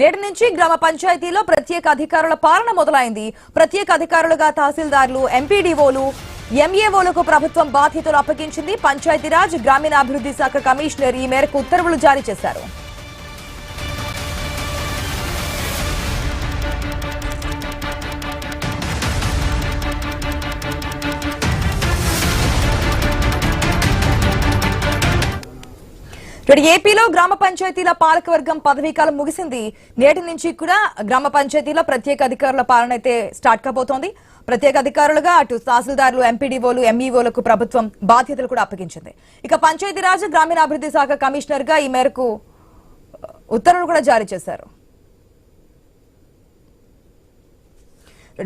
నేటి నుంచి గ్రామ పంచాయతీలో ప్రత్యేక అధికారుల పాలన మొదలైంది. ప్రత్యేక అధికారులుగా తహసీల్దార్లు, ఎంపీడీఓలు, ఎంఏఓలకు ప్రభుత్వం బాధ్యతలు అప్పగించింది. పంచాయతీరాజ్ గ్రామీణాభివృద్ధి శాఖ కమిషనర్ ఈ మేరకు ఉత్తర్వులు జారీ చేశారు. ఏపీలో గ్రామ పంచాయతీల పాలకవర్గం పదవీకాలం ముగిసింది. నేటి నుంచి కూడా గ్రామ పంచాయతీలో ప్రత్యేక అధికారుల పాలన అయితే స్టార్ట్ కాబోతోంది. ప్రత్యేక అధికారులుగా అటు తహసీల్దార్లు, ఎంపీడీఓలు, ఎంఈఓలకు ప్రభుత్వం బాధ్యతలు కూడా అప్పగించింది. ఇక పంచాయతీరాజ్ గ్రామీణాభివృద్ధి శాఖ కమిషనర్ గా ఈ మేరకు ఉత్తర్వులు కూడా జారీ చేశారు.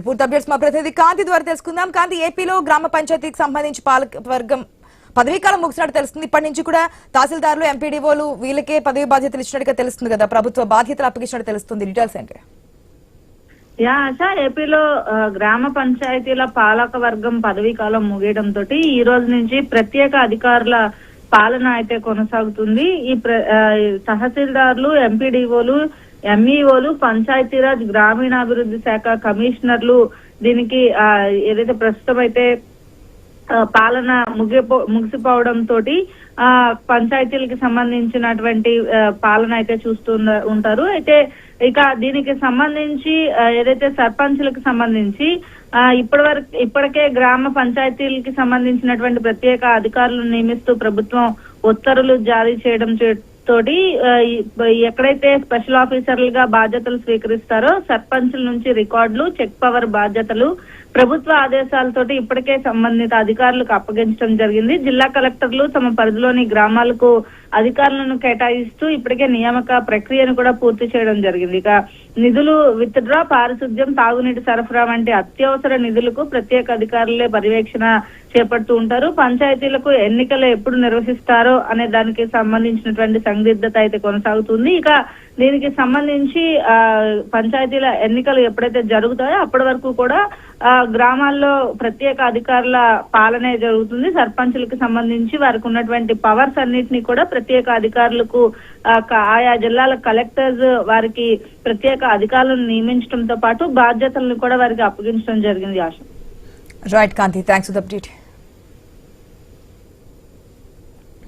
పూర్తి అప్డేట్స్ మా ప్రతినిధి కాంతి ద్వారా తెలుసుకుందాం. కాంతి, ఏపీలో గ్రామ పంచాయతీకి సంబంధించి పాలకవర్గం పదవీకాలం ముగిసినట్టు తెలుస్తుంది. ఇప్పటి నుంచి కూడా తహసీల్దార్లు, ఎంపీడీఓలు వీళ్ళకే పదవి బాధ్యతలు ఇచ్చినట్టుగా తెలుస్తుంది కదా, ప్రభుత్వ బాధ్యతలు అప్పగించినట్టు తెలుస్తుంది. డీటెయిల్స్ ఏంటి? ఏపీలో గ్రామ పంచాయతీల పాలక వర్గం పదవీకాలం ముగియడంతో ఈ రోజు నుంచి ప్రత్యేక అధికారుల పాలన అయితే కొనసాగుతుంది. ఈ తహసీల్దార్లు, ఎంపీడీఓలు, ఎంఈఓలు, పంచాయతీరాజ్ గ్రామీణాభివృద్ధి శాఖ కమిషనర్లు దీనికి ఏదైతే ప్రస్తుతం అయితే పాలన ముగిసిపోవడంతో పంచాయతీలకు సంబంధించినటువంటి పాలన అయితే చూస్తూ ఉంటారు. అయితే ఇక దీనికి సంబంధించి ఏదైతే సర్పంచులకు సంబంధించి ఇప్పటికే గ్రామ పంచాయతీలకి సంబంధించినటువంటి ప్రత్యేక అధికారులను నియమిస్తూ ప్రభుత్వం ఉత్తర్వులు జారీ చేయడం తోటి ఎక్కడైతే స్పెషల్ ఆఫీసర్లుగా బాధ్యతలు స్వీకరిస్తారో సర్పంచుల నుంచి రికార్డులు, చెక్ పవర్ బాధ్యతలు ప్రభుత్వ ఆదేశాలతోటి ఇప్పటికే సంబంధిత అధికారులకు అప్పగించడం జరిగింది. జిల్లా కలెక్టర్లు తమ పరిధిలోని గ్రామాలకు అధికారులను కేటాయిస్తూ ఇప్పటికే నియామక ప్రక్రియను కూడా పూర్తి చేయడం జరిగింది. ఇక నిధులు విత్డ్రా, పారిశుద్ధ్యం, తాగునీటి సరఫరా వంటి అత్యవసర నిధులకు ప్రత్యేక అధికారులే పర్యవేక్షణ చేపడుతూ ఉంటారు. పంచాయతీలకు ఎన్నికలు ఎప్పుడు నిర్వహిస్తారో అనే దానికి సంబంధించినటువంటి సందిగ్ధత అయితే కొనసాగుతుంది. ఇక దీనికి సంబంధించి పంచాయతీల ఎన్నికలు ఎప్పుడైతే జరుగుతాయో అప్పటి వరకు కూడా గ్రామాల్లో ప్రత్యేక అధికారుల పాలనే జరుగుతుంది. సర్పంచులకు సంబంధించి వారికి ఉన్నటువంటి పవర్స్ అన్నింటినీ కూడా ప్రత్యేక అధికారులకు ఆయా జిల్లాల కలెక్టర్స్ వారికి ప్రత్యేక అధికారులను నియమించడంతో పాటు బాధ్యతలను కూడా వారికి అప్పగించడం జరిగింది. ఆశ. Right Kanthi, thanks for the update.